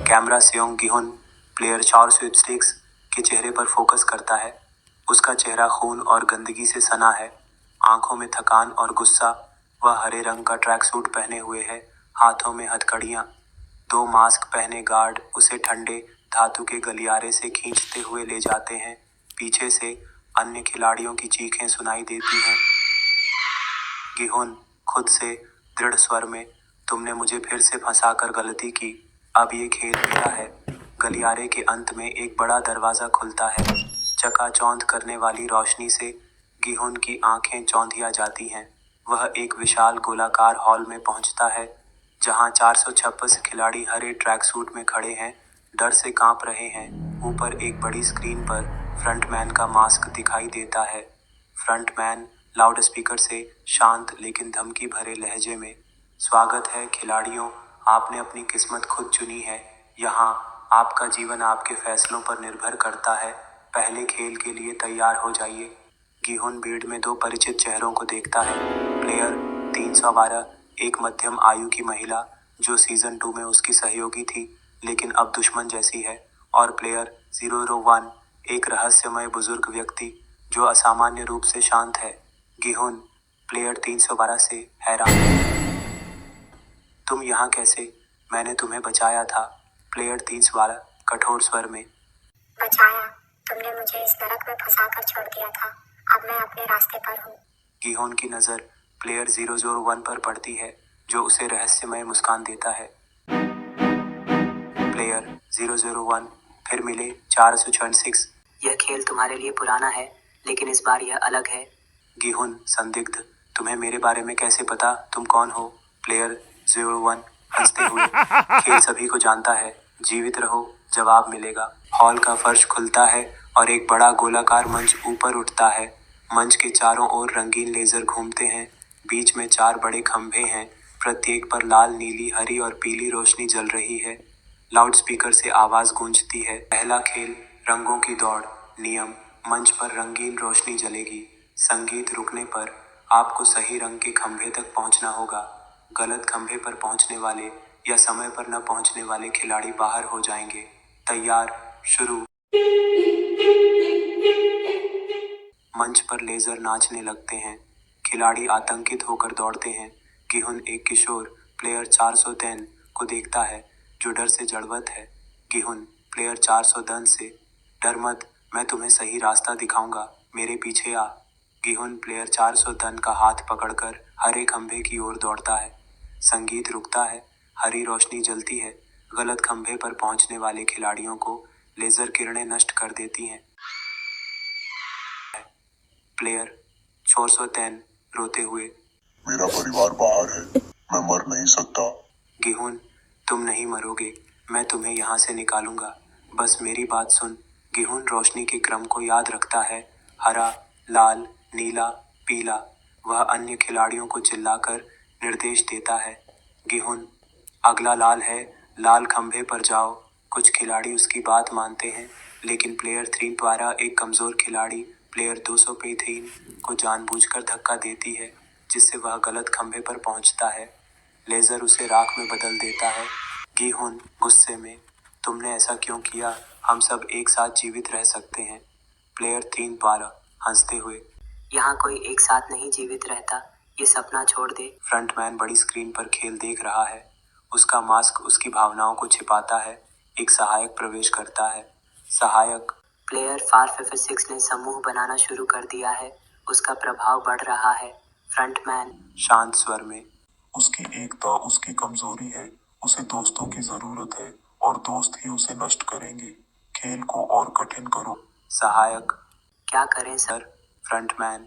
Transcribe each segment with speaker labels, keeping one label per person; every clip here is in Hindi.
Speaker 1: कैमरा सेयोंग गिहुन प्लेयर चॉर स्वीपस्टिक्स के चेहरे पर फोकस करता है। उसका चेहरा खून और गंदगी से सना है, आंखों में थकान और गुस्सा। वह हरे रंग का ट्रैक सूट पहने हुए है, हाथों में हथकड़ियां। दो मास्क पहने गार्ड उसे ठंडे धातु के गलियारे से खींचते हुए ले जाते हैं। पीछे से अन्य खिलाड़ियों की चीखें सुनाई देती हैं। गिहुन खुद से दृढ़ स्वर में, तुमने मुझे फिर से फंसाकर गलती की, अब ये खेल मेरा है। गलियारे के अंत में एक बड़ा दरवाजा खुलता है। चकाचौंध करने वाली रोशनी से गिहुन की आंखें चौंधिया जाती हैं। वह एक विशाल गोलाकार हॉल में पहुंचता है, जहां 426 खिलाड़ी हरे ट्रैक सूट में खड़े हैं, डर से कांप रहे हैं। ऊपर एक बड़ी स्क्रीन पर फ्रंटमैन का मास्क दिखाई देता है। फ्रंटमैन लाउडस्पीकर से शांत लेकिन धमकी भरे लहजे में, स्वागत है खिलाड़ियों, आपने अपनी किस्मत खुद चुनी है। यहाँ आपका जीवन आपके फैसलों पर निर्भर करता है। पहले खेल के लिए तैयार हो जाइए। गिहुन भीड़ में दो परिचित चेहरों को देखता है। प्लेयर 312 एक मध्यम आयु की महिला जो सीजन 2 में उसकी सहयोगी थी लेकिन अब दुश्मन जैसी है, और प्लेयर 001 एक रहस्यमय बुजुर्ग व्यक्ति जो असामान्य रूप से शांत है। गिहुन प्लेयर 312 से हैरान, तुम यहाँ कैसे? मैंने तुम्हें बचाया था। प्लेयर 312 कठोर स्वर में,
Speaker 2: बचाया? तुमने मुझे इस नरक में फंसाकर छोड़ दिया था, अब मैं अपने रास्ते पर हूँ।
Speaker 1: गिहुन की नजर प्लेयर 001 पर पड़ती है जो उसे रहस्यमय मुस्कान देता है। प्लेयर 001 फिर मिले 426, यह खेल तुम्हारे लिए पुराना है लेकिन इस बार यह अलग है। गिहुन संदिग्ध, तुम्हें मेरे बारे में कैसे पता? तुम कौन हो? प्लेयर 01 हंसते हुए, खेल सभी को जानता है, जीवित रहो, जवाब मिलेगा। हॉल का फर्श खुलता है और एक बड़ा गोलाकार मंच ऊपर उठता है। मंच के चारों ओर रंगीन लेजर घूमते हैं। बीच में 4 बड़े खंभे हैं, प्रत्येक पर लाल, नीली, हरी और पीली रोशनी जल रही है। लाउडस्पीकर से आवाज गूंजती है, पहला खेल, रंगों की दौड़। नियम, मंच पर रंगीन रोशनी जलेगी। संगीत रुकने पर आपको सही रंग के खंभे तक पहुंचना होगा। गलत खंभे पर पहुंचने वाले या समय पर न पहुंचने वाले खिलाड़ी बाहर हो जाएंगे। तैयार, शुरू। मंच पर लेजर नाचने लगते हैं। खिलाड़ी आतंकित होकर दौड़ते हैं। गिहुन एक किशोर प्लेयर 410 को देखता है जो डर से जड़वत है। गिहुन प्लेयर 410 से, डर मत, मैं तुम्हें सही रास्ता दिखाऊंगा, मेरे पीछे आ। गिहुन प्लेयर 410 का हाथ पकड़कर हरे खंभे की ओर दौड़ता है। संगीत रुकता है, हरी रोशनी जलती है। गलत खंभे पर पहुंचने वाले खिलाड़ियों को लेजर किरणें नष्ट कर देती हैं। प्लेयर 410 रोते हुए,
Speaker 3: मेरा परिवार बाहर है, मैं मर नहीं सकता।
Speaker 1: गिहुन, तुम नहीं मरोगे, मैं तुम्हें यहाँ से निकालूंगा, बस मेरी बात सुन। गिहुन रोशनी के क्रम को याद रखता है, हरा, लाल, नीला, पीला। वह अन्य खिलाड़ियों को चिल्लाकर निर्देश देता है। गिहुन, अगला लाल है, लाल खंभे पर जाओ। कुछ खिलाड़ी उसकी बात मानते हैं लेकिन प्लेयर 3 द्वारा एक कमजोर खिलाड़ी प्लेयर 203 को जानबूझकर धक्का देती है, जिससे वह गलत खंभे पर पहुंचता है। लेजर उसे राख में बदल देता है। गिहुन गुस्से में, तुमने ऐसा क्यों किया? हम सब एक साथ जीवित रह सकते हैं। प्लेयर 3 द्वारा हंसते हुए, यहाँ कोई एक साथ नहीं जीवित रहता, ये सपना छोड़ दे। फ्रंटमैन बड़ी स्क्रीन पर खेल देख रहा है। उसका मास्क उसकी भावनाओं को छिपाता है। एक सहायक प्रवेश करता है। सहायक, प्लेयर 456 ने समूह बनाना शुरू कर दिया है, उसका प्रभाव बढ़ रहा है। फ्रंटमैन शांत स्वर में,
Speaker 3: उसकी एकता उसकी कमजोरी है, उसे दोस्तों की जरूरत है और दोस्त ही उसे नष्ट करेंगे। खेल को और कठिन करो।
Speaker 1: सहायक, क्या करें सर? फ्रंटमैन,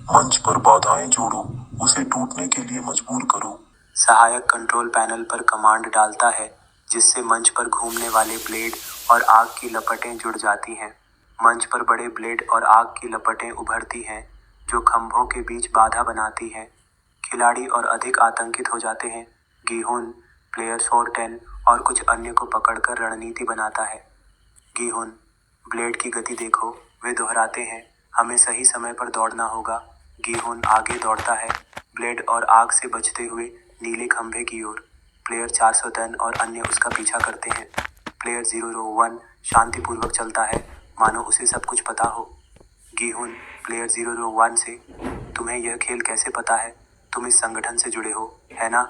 Speaker 3: मंच पर बाधाएं जोड़ो, उसे टूटने के लिए मजबूर करो।
Speaker 1: सहायक कंट्रोल पैनल पर कमांड डालता है, जिससे मंच पर घूमने वाले ब्लेड और आग की लपटें जुड़ जाती हैं। मंच पर बड़े ब्लेड और आग की लपटें उभरती हैं, जो खंभों के बीच बाधा बनाती हैं। खिलाड़ी और अधिक आतंकित हो जाते हैं। गिहुन प्लेयर 410 और कुछ अन्य को पकड़कर रणनीति बनाता है। गिहुन, ब्लेड की गति देखो, वे दोहराते हैं, हमें सही समय पर दौड़ना होगा। गिहुन आगे दौड़ता है, ब्लेड और आग से बचते हुए नीले खंभे की ओर। प्लेयर 410 और अन्य उसका पीछा करते हैं। प्लेयर 001 शांतिपूर्वक चलता है, मानो उसे सब कुछ पता हो। गिहुन प्लेयर 001 से, तुम्हें यह खेल कैसे पता है? तुम इस संगठन से जुड़े हो, है ना?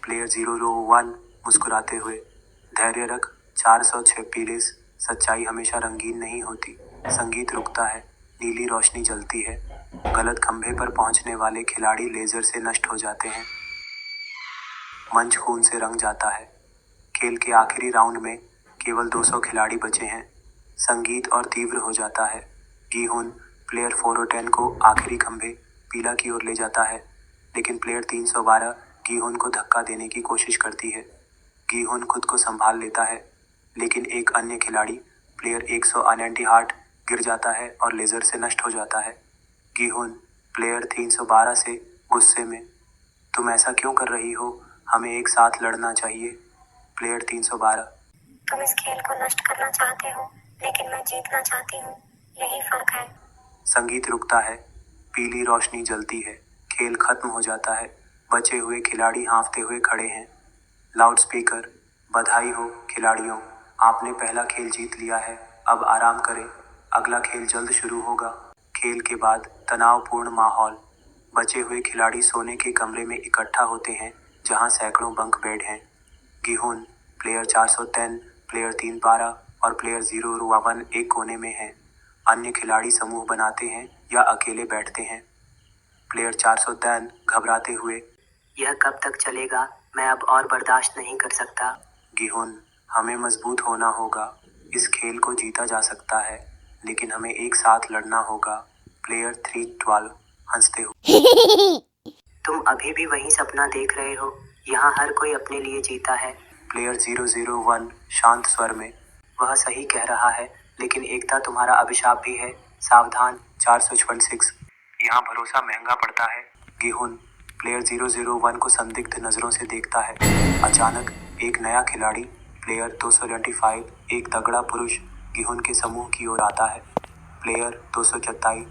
Speaker 1: प्लेयर 001 मुस्कुराते हुए, धैर्य रख 406 पीरेस, सच्चाई हमेशा रंगीन नहीं होती। संगीत रुकता है, नीली रोशनी जलती है, गलत खंभे पर पहुंचने वाले खिलाड़ी लेजर से नष्ट हो जाते हैं। मंच खून से रंग जाता है। खेल के आखिरी राउंड में केवल 200 खिलाड़ी बचे हैं। संगीत और तीव्र हो जाता है। गिहुन प्लेयर 410 को आखिरी खंभे पीला की ओर ले जाता है, लेकिन प्लेयर 312 गिहुन को धक्का देने की कोशिश करती है। गिहुन खुद को संभाल लेता है, लेकिन एक अन्य खिलाड़ी प्लेयर 198 गिर जाता है और लेजर से नष्ट हो जाता है। गिहुन प्लेयर 312 से गुस्से में, तुम ऐसा क्यों कर रही हो? हमें एक साथ लड़ना चाहिए। प्लेयर 312,
Speaker 2: तुम इस खेल को नष्ट करना चाहते हो, लेकिन मैं जीतना चाहती हूँ, यही फर्क है।
Speaker 1: संगीत रुकता है, पीली रोशनी जलती है, खेल खत्म हो जाता है। बचे हुए खिलाड़ी हाँफते हुए खड़े हैं। लाउडस्पीकर, बधाई हो खिलाड़ियों, आपने पहला खेल जीत लिया है। अब आराम करें, अगला खेल जल्द शुरू होगा। खेल के बाद तनावपूर्ण माहौल। बचे हुए खिलाड़ी सोने के कमरे में इकट्ठा होते हैं, जहां सैकड़ों बंक बेड हैं। गिहुन प्लेयर 410, प्लेयर 312 और प्लेयर 001 एक कोने में हैं। अन्य खिलाड़ी समूह बनाते हैं या अकेले बैठते हैं। प्लेयर 410 घबराते हुए,
Speaker 4: यह कब तक चलेगा? मैं अब और बर्दाश्त नहीं कर सकता।
Speaker 1: गिहुन, हमें मजबूत होना होगा। इस खेल को जीता जा सकता है, लेकिन हमें एक साथ लड़ना होगा। प्लेयर 312 हंसते हुए,
Speaker 4: तुम अभी भी वही सपना देख रहे हो? यहाँ हर कोई अपने लिए जीता है।
Speaker 1: प्लेयर 001 शांत स्वर में, वह सही कह रहा है, लेकिन एकता तुम्हारा अभिशाप भी है। सावधान 456, यहाँ भरोसा महंगा पड़ता है। गिहुन प्लेयर 001 को संदिग्ध नजरों से देखता है। अचानक एक नया खिलाड़ी प्लेयर 225, एक तगड़ा पुरुष, गिहुन के समूह की ओर आता है। प्लेयर 227,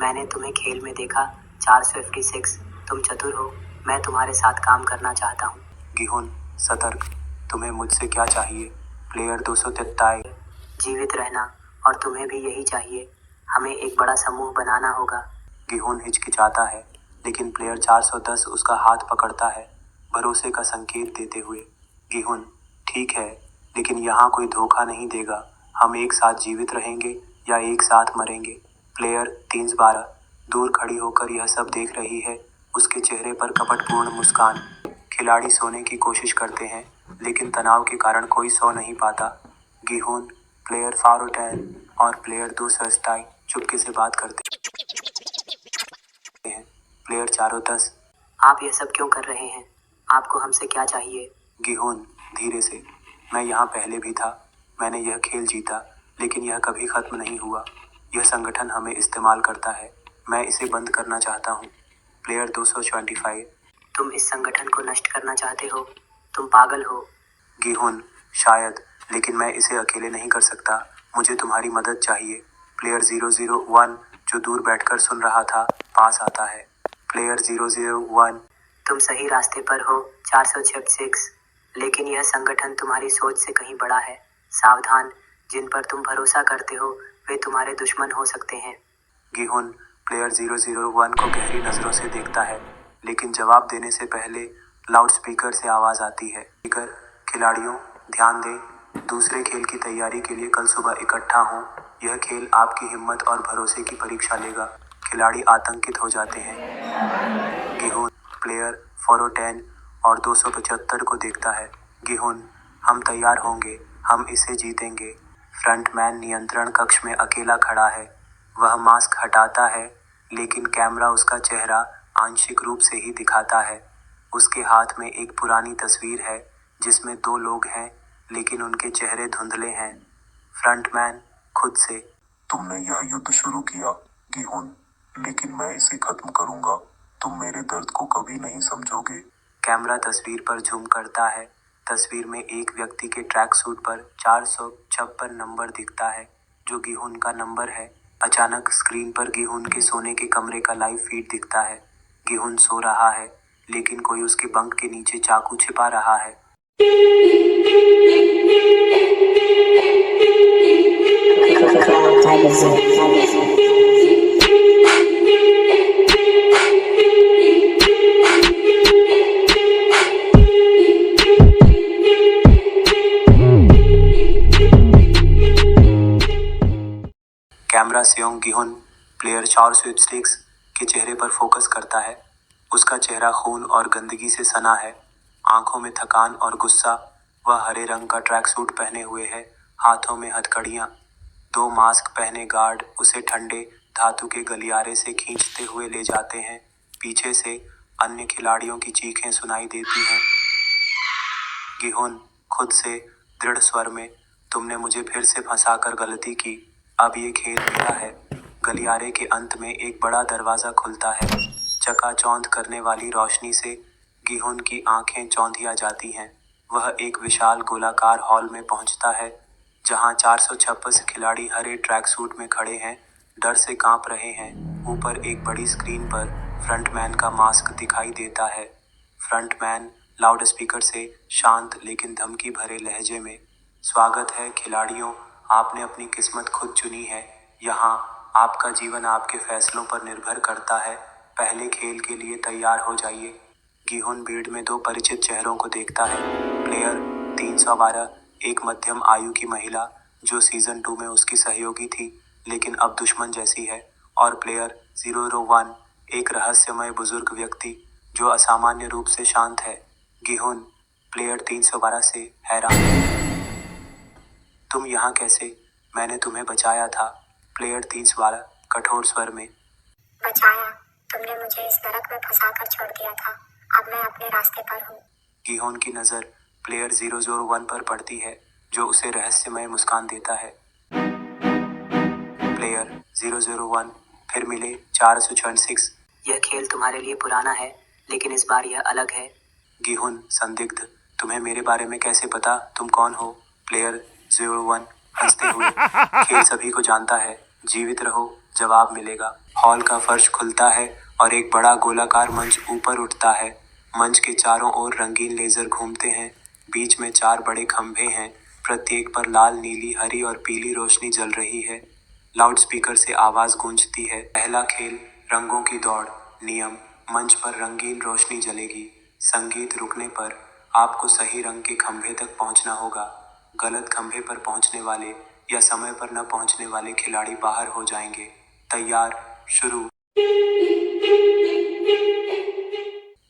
Speaker 4: मैंने तुम्हें खेल में देखा। 456, तुम चतुर हो। मैं तुम्हारे साथ काम करना चाहता हूँ।
Speaker 1: गिहुन सतर्क, तुम्हें मुझसे क्या चाहिए? प्लेयर 243,
Speaker 4: जीवित रहना, और तुम्हें भी यही चाहिए। हमें एक बड़ा समूह बनाना होगा।
Speaker 1: गिहुन हिचकिचाता है, लेकिन प्लेयर 410 उसका हाथ पकड़ता है, भरोसे का संकेत देते हुए। गिहुन, ठीक है, लेकिन यहाँ कोई धोखा नहीं देगा। हम एक साथ जीवित रहेंगे या एक साथ मरेंगे। प्लेयर 312 दूर खड़ी होकर यह सब देख रही है, उसके चेहरे पर कपटपूर्ण मुस्कान। खिलाड़ी सोने की कोशिश करते हैं, लेकिन तनाव के कारण कोई सो नहीं पाता। गिहुन प्लेयर 410 और प्लेयर 227 चुपके से बात करते हैं। प्लेयर 410,
Speaker 4: आप यह सब क्यों कर रहे हैं? आपको हमसे क्या चाहिए?
Speaker 1: गिहुन धीरे से, मैं यहाँ पहले भी था। मैंने यह खेल जीता, लेकिन यह कभी खत्म नहीं हुआ। यह संगठन हमें इस्तेमाल करता है। मैं इसे बंद करना चाहता हूँ। प्लेयर 225,
Speaker 4: तुम इस संगठन को नष्ट करना चाहते हो? तुम पागल हो।
Speaker 1: गिहुन शायद, लेकिन मैं इसे अकेले नहीं कर सकता। मुझे तुम्हारी मदद चाहिए। प्लेयर 001 जो दूर बैठकर सुन रहा था, पास आता है। प्लेयर 001,
Speaker 4: तुम सही रास्ते पर हो 456, लेकिन यह संगठन तुम्हारी सोच से कहीं बड़ा है। सावधान, जिन पर तुम भरोसा करते हो वे तुम्हारे दुश्मन हो सकते हैं।
Speaker 1: गिहुन प्लेयर 001 को गहरी नजरों से देखता है, लेकिन जवाब देने से पहले लाउडस्पीकर से आवाज आती है। स्पीकर, खिलाड़ियों ध्यान दें, दूसरे खेल की तैयारी के लिए कल सुबह इकट्ठा हों। यह खेल आपकी हिम्मत और भरोसे की परीक्षा लेगा। खिलाड़ी आतंकित हो जाते हैं। गिहुन प्लेयर 410 और 275 को देखता है। गिहुन, हम तैयार होंगे, हम इसे जीतेंगे। फ्रंटमैन नियंत्रण कक्ष में अकेला खड़ा है। वह मास्क हटाता है, लेकिन कैमरा उसका चेहरा आंशिक रूप से ही दिखाता है। उसके हाथ में एक पुरानी तस्वीर है, जिसमें 2 लोग हैं, लेकिन उनके चेहरे धुंधले हैं। फ्रंटमैन खुद से,
Speaker 3: तुमने यह युद्ध शुरू किया गिहुन, लेकिन मैं इसे खत्म करूंगा। तुम मेरे दर्द को कभी नहीं समझोगे।
Speaker 1: कैमरा तस्वीर पर झूम करता है। तस्वीर में एक व्यक्ति के ट्रैक सूट पर 456 नंबर दिखता है, जो गिहुन का नंबर है। अचानक स्क्रीन पर गिहुन के सोने के कमरे का लाइव फीड दिखता है। गिहुन सो रहा है, लेकिन कोई उसके बंक के नीचे चाकू छिपा रहा है। कैमरा सेयोंग गिहुन प्लेयर 4 स्वीपस्टिक्स के चेहरे पर फोकस करता है। उसका चेहरा खून और गंदगी से सना है। आंखों में थकान और गुस्सा। वह हरे रंग का ट्रैक सूट पहने हुए है, हाथों में हथकड़ियां। 2 मास्क पहने गार्ड उसे ठंडे धातु के गलियारे से खींचते हुए ले जाते हैं। पीछे से अन्य खिलाड़ियों की चीखें सुनाई देती हैं। गिहुन खुद से दृढ़ स्वर में, तुमने मुझे फिर से फंसाकर गलती की, अब ये खेल मेरा है। गलियारे के अंत में एक बड़ा दरवाजा खुलता है। चकाचौंध करने वाली रोशनी से गिहुन की आंखें चौंधिया जाती हैं। वह एक विशाल गोलाकार हॉल में पहुंचता है, जहां 426 खिलाड़ी हरे ट्रैक सूट में खड़े हैं, डर से कांप रहे हैं। ऊपर एक बड़ी स्क्रीन पर फ्रंटमैन का मास्क दिखाई देता है। फ्रंटमैन लाउडस्पीकर से शांत लेकिन धमकी भरे लहजे में, स्वागत है खिलाड़ियों, आपने अपनी किस्मत खुद चुनी है। यहाँ आपका जीवन आपके फैसलों पर निर्भर करता है। पहले खेल के लिए तैयार हो जाइए। गिहुन भीड़ में 2 परिचित चेहरों को देखता है। प्लेयर 312 एक मध्यम आयु की महिला जो सीजन 2 में उसकी सहयोगी थी लेकिन अब दुश्मन जैसी है, और प्लेयर 001 एक रहस्यमय बुजुर्ग व्यक्ति जो असामान्य रूप से शांत है। गिहुन प्लेयर 312 से हैरान है। तुम यहाँ कैसे? मैंने तुम्हें बचाया था। प्लेयर 312 कठोर स्वर में,
Speaker 2: बचाया? तुमने मुझे इस नरक में फंसाकर छोड़ दिया था। अब मैं अपने रास्ते पर हूँ।
Speaker 1: गिहुन की नजर प्लेयर 001 पर पड़ती है जो उसे रहस्यमय मुस्कान देता है। प्लेयर 001 फिर मिले 426।
Speaker 4: यह खेल तुम्हारे लिए पुराना है, लेकिन इस बार यह अलग है।
Speaker 1: गिहुन संदिग्ध, तुम्हें मेरे बारे में कैसे पता? तुम कौन हो? प्लेयर 01 हंसते हुए, खेल सभी को जानता है, जीवित रहो, जवाब मिलेगा। हॉल का फर्श खुलता है और एक बड़ा गोलाकार मंच ऊपर उठता है। मंच के चारों ओर रंगीन लेजर घूमते हैं। बीच में 4 बड़े खंभे हैं, प्रत्येक पर लाल, नीली, हरी और पीली रोशनी जल रही है। लाउडस्पीकर से आवाज गूंजती है, पहला खेल, रंगों की दौड़। नियम, मंच पर रंगीन रोशनी जलेगी। संगीत रुकने पर आपको सही रंग के खंभे तक पहुंचना होगा। गलत खंभे पर पहुंचने वाले या समय पर न पहुंचने वाले खिलाड़ी बाहर हो जाएंगे। तैयार, शुरू।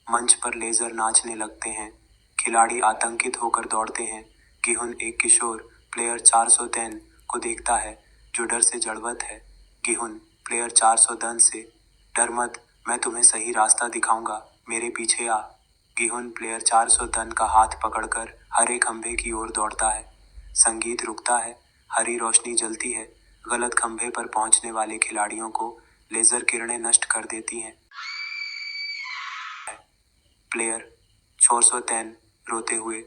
Speaker 1: मंच पर लेजर नाचने लगते हैं। खिलाड़ी आतंकित होकर दौड़ते हैं। गिहुन एक किशोर प्लेयर 410 को देखता है जो डर से जड़वत है। गिहुन प्लेयर 410 से, डर मत, मैं तुम्हें सही रास्ता दिखाऊंगा, मेरे पीछे आ। गिहुन प्लेयर 410 का हाथ पकड़कर हरे खंभे की ओर दौड़ता है। संगीत रुकता है, हरी रोशनी जलती है। गलत खंभे पर पहुंचने वाले खिलाड़ियों को लेजर किरणें नष्ट कर देती हैं। प्लेयर 410 रोते हुए,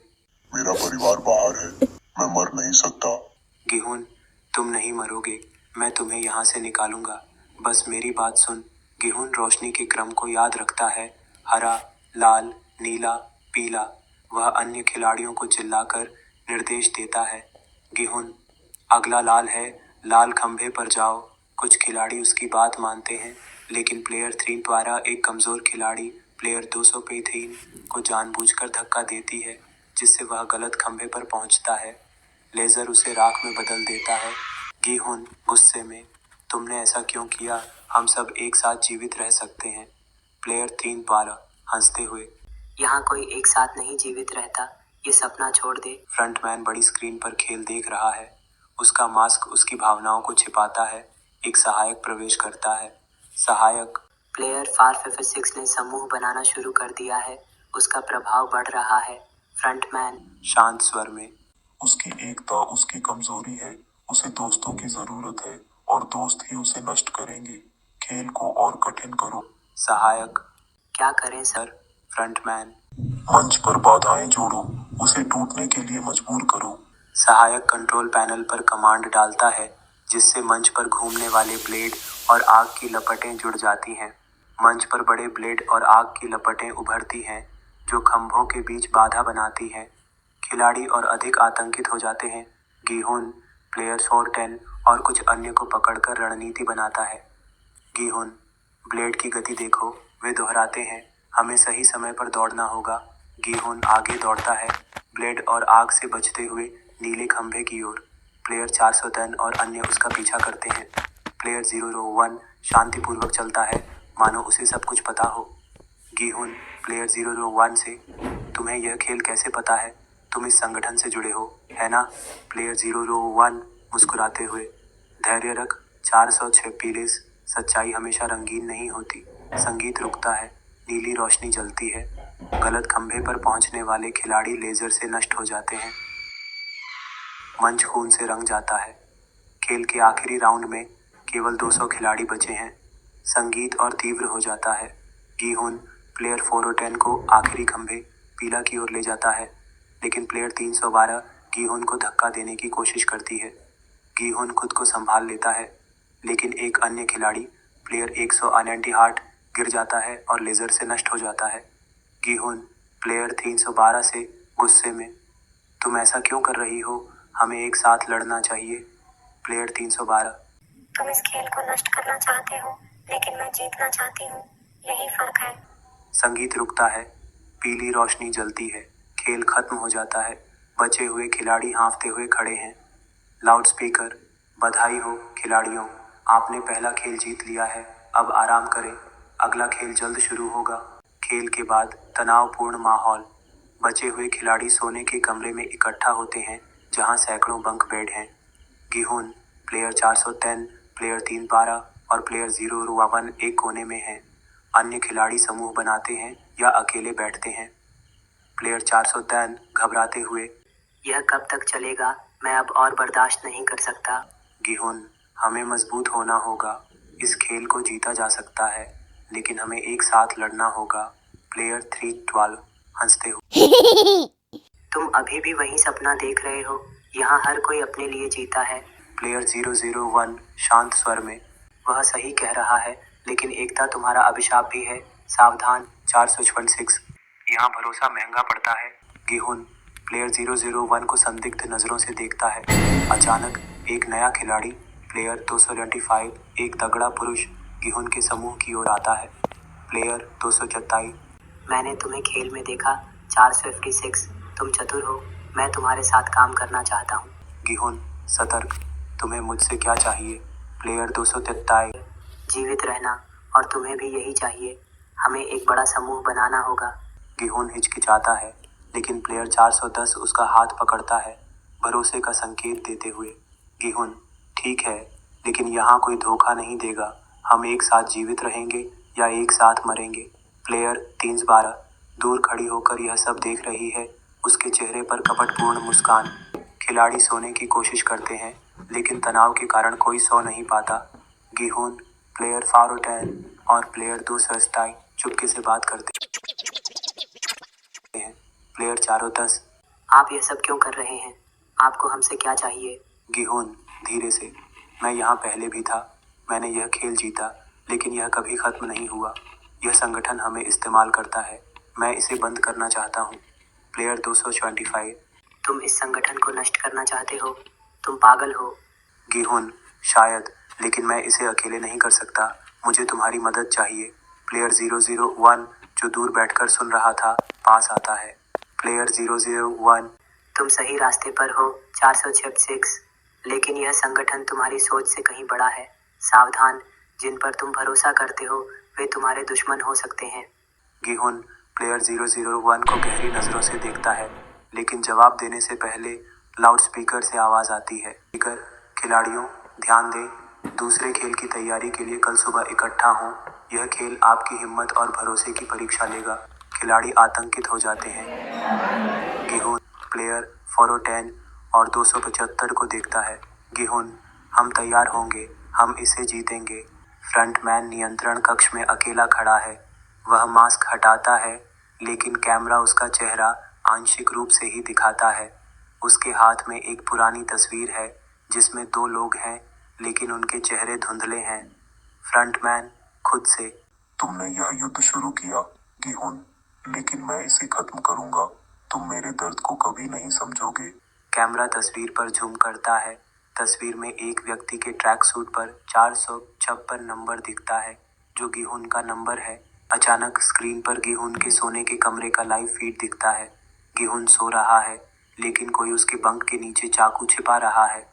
Speaker 3: मेरा परिवार बाहर है, मैं मर नहीं सकता।
Speaker 1: गिहुन, तुम नहीं मरोगे, मैं तुम्हें यहाँ से निकालूंगा, बस मेरी बात सुन। गिहुन रोशनी के क्रम को याद रखता है, हरा, लाल, नीला, पीला। वह अन्य खिलाड़ियों को चिल्लाकर निर्देश देता है। गिहुन, अगला लाल है, लाल खंभे पर जाओ। कुछ खिलाड़ी उसकी बात मानते हैं, लेकिन प्लेयर 3 द्वारा एक कमजोर खिलाड़ी प्लेयर 203 को जानबूझकर धक्का देती है, जिससे वह गलत खंभे पर पहुंचता है। लेजर उसे राख में बदल देता है। गिहुन गुस्से में, तुमने ऐसा क्यों किया? हम सब एक साथ जीवित रह सकते हैं। प्लेयर 3 द्वारा हंसते हुए,
Speaker 4: यहाँ कोई एक साथ नहीं जीवित रहता, ये सपना छोड़ दे।
Speaker 1: फ्रंटमैन बड़ी स्क्रीन पर खेल देख रहा है। उसका मास्क उसकी भावनाओं को छिपाता है। एक सहायक प्रवेश करता है। सहायक,
Speaker 4: प्लेयर 456 ने समूह बनाना शुरू कर दिया है, उसका प्रभाव बढ़ रहा है। फ्रंटमैन
Speaker 1: शांत स्वर में,
Speaker 3: उसकी एकता उसकी कमजोरी है, उसे दोस्तों की जरूरत है और दोस्त ही उसे नष्ट करेंगे। खेल को और कठिन करो।
Speaker 1: सहायक,
Speaker 4: क्या करें सर?
Speaker 1: फ्रंटमैन,
Speaker 3: मंच पर बाधाएं जोड़ो, उसे टूटने के लिए मजबूर करो।
Speaker 1: सहायक कंट्रोल पैनल पर कमांड डालता है, जिससे मंच पर घूमने वाले ब्लेड और आग की लपटें जुड़ जाती हैं। मंच पर बड़े ब्लेड और आग की लपटें उभरती हैं, जो खंभों के बीच बाधा बनाती हैं। खिलाड़ी और अधिक आतंकित हो जाते हैं। गिहुन प्लेयर 410 और कुछ अन्य को पकड़कर रणनीति बनाता है। गिहुन ब्लेड की गति देखो, वे दोहराते हैं, हमें सही समय पर दौड़ना होगा। गिहुन आगे दौड़ता है, ब्लेड और आग से बचते हुए नीले खंभे की ओर। प्लेयर 410 और अन्य उसका पीछा करते हैं। प्लेयर 001 शांतिपूर्वक चलता है, मानो उसे सब कुछ पता हो। गिहुन प्लेयर 001 से, तुम्हें यह खेल कैसे पता है? तुम इस संगठन से जुड़े हो, है ना? प्लेयर 001 मुस्कुराते हुए, धैर्य रख 446। सच्चाई हमेशा रंगीन नहीं होती। संगीत रुकता है, नीली रोशनी जलती है, गलत खंभे पर पहुंचने वाले खिलाड़ी लेजर से नष्ट हो जाते हैं। मंच खून से रंग जाता है। खेल के आखिरी राउंड में केवल 200 खिलाड़ी बचे हैं। संगीत और तीव्र हो जाता है। गिहुन प्लेयर 410 को आखिरी खंभे पीला की ओर ले जाता है, लेकिन प्लेयर 312 गिहुन को धक्का देने की कोशिश करती है। गिहुन खुद को संभाल लेता है, लेकिन एक अन्य खिलाड़ी प्लेयर 198 गिर जाता है और लेजर से नष्ट हो जाता है। गिहुन प्लेयर 312 से गुस्से में, तुम ऐसा क्यों कर रही हो? हमें एक साथ लड़ना चाहिए। प्लेयर 312,
Speaker 2: तुम इस खेल को नष्ट करना चाहते हो, लेकिन मैं जीतना चाहती हूँ, यही फर्क है।
Speaker 1: संगीत रुकता है, पीली रोशनी जलती है, खेल खत्म हो जाता है। बचे हुए खिलाड़ी हाँफते हुए खड़े हैं। लाउडस्पीकर, बधाई हो खिलाड़ियों, आपने पहला खेल जीत लिया है, अब आराम करें, अगला खेल जल्द शुरू होगा। खेल के बाद तनावपूर्ण माहौल। बचे हुए खिलाड़ी सोने के कमरे में इकट्ठा होते हैं, जहां सैकड़ों बंक बेड हैं। गिहुन प्लेयर 410, प्लेयर 312 और प्लेयर 001 एक कोने में हैं। अन्य खिलाड़ी समूह बनाते हैं या अकेले बैठते हैं। प्लेयर 410 घबराते हुए,
Speaker 4: यह कब तक चलेगा? मैं अब और बर्दाश्त नहीं कर सकता।
Speaker 1: गिहुन, हमें मजबूत होना होगा। इस खेल को जीता जा सकता है, लेकिन हमें एक साथ लड़ना होगा। प्लेयर 312 हंसते हुए,
Speaker 4: तुम अभी भी वही सपना देख रहे हो? यहाँ हर कोई अपने लिए जीता है।
Speaker 1: प्लेयर 001 शांत स्वर में, वह सही कह रहा है, लेकिन एकता तुम्हारा अभिशाप भी है। सावधान 446, यहाँ भरोसा महंगा पड़ता है। गिहुन प्लेयर 001 को संदिग्ध नजरों से देखता है। अचानक एक नया खिलाड़ी प्लेयर 225, एक तगड़ा पुरुष, गिहुन के समूह की ओर आता है। प्लेयर 227,
Speaker 4: मैंने तुम्हें खेल में देखा। 456, तुम चतुर हो, मैं तुम्हारे साथ काम करना चाहता हूँ।
Speaker 1: गिहुन सतर्क, तुम्हें मुझसे क्या चाहिए? प्लेयर 243,
Speaker 4: जीवित रहना, और तुम्हें भी यही चाहिए। हमें एक बड़ा समूह बनाना होगा।
Speaker 1: गिहुन हिचकिचाता है, लेकिन प्लेयर 410 उसका हाथ पकड़ता है, भरोसे का संकेत देते हुए। गिहुन, ठीक है, लेकिन यहाँ कोई धोखा नहीं देगा। हम एक साथ जीवित रहेंगे या एक साथ मरेंगे। प्लेयर 312 दूर खड़ी होकर यह सब देख रही है, उसके चेहरे पर कपटपूर्ण मुस्कान। खिलाड़ी सोने की कोशिश करते हैं, लेकिन तनाव के कारण कोई सो नहीं पाता। गिहुन प्लेयर 410 और प्लेयर 227 चुपके से बात करते हैं। प्लेयर 410,
Speaker 4: आप यह सब क्यों कर रहे हैं? आपको हमसे क्या चाहिए?
Speaker 1: गिहुन धीरे से, मैं यहाँ पहले भी था, मैंने यह खेल जीता, लेकिन यह कभी खत्म नहीं हुआ। यह संगठन हमें इस्तेमाल करता है, मैं इसे बंद करना चाहता हूँ। प्लेयर 225,
Speaker 4: तुम इस संगठन को नष्ट करना चाहते हो? तुम पागल हो।
Speaker 1: गिहुन, शायद, लेकिन मैं इसे अकेले नहीं कर सकता, मुझे तुम्हारी मदद चाहिए। प्लेयर 001 जो दूर बैठकर सुन रहा था, पास आता है। प्लेयर 001,
Speaker 4: तुम सही रास्ते पर हो 456, लेकिन यह संगठन तुम्हारी सोच से कहीं बड़ा है। सावधान, जिन पर तुम भरोसा करते हो वे तुम्हारे दुश्मन हो सकते हैं।
Speaker 1: गिहुन प्लेयर 001 को गहरी नजरों से देखता है, लेकिन जवाब देने से पहले लाउडस्पीकर से आवाज आती है। स्पीकर, खिलाड़ियों ध्यान दें, दूसरे खेल की तैयारी के लिए कल सुबह इकट्ठा हों। यह खेल आपकी हिम्मत और भरोसे की परीक्षा लेगा। खिलाड़ी आतंकित हो जाते हैं। गिहुन प्लेयर 410 और 275 को देखता है। गिहुन, हम तैयार होंगे, हम इसे जीतेंगे। फ्रंटमैन नियंत्रण कक्ष में अकेला खड़ा है, वह मास्क हटाता है, लेकिन कैमरा उसका चेहरा आंशिक रूप से ही दिखाता है। उसके हाथ में एक पुरानी तस्वीर है, जिसमें 2 लोग हैं, लेकिन उनके चेहरे धुंधले हैं। फ्रंटमैन खुद से,
Speaker 3: तुमने यह युद्ध शुरू किया गिहुन, लेकिन मैं इसे खत्म करूंगा। तुम मेरे दर्द को कभी नहीं समझोगे।
Speaker 1: कैमरा तस्वीर पर झूम करता है। तस्वीर में एक व्यक्ति के ट्रैक सूट पर 456 नंबर दिखता है, जो गिहुन का नंबर है। अचानक स्क्रीन पर गिहुन के सोने के कमरे का लाइव फीड दिखता है। गिहुन सो रहा है, लेकिन कोई उसके बंक के नीचे चाकू छिपा रहा है।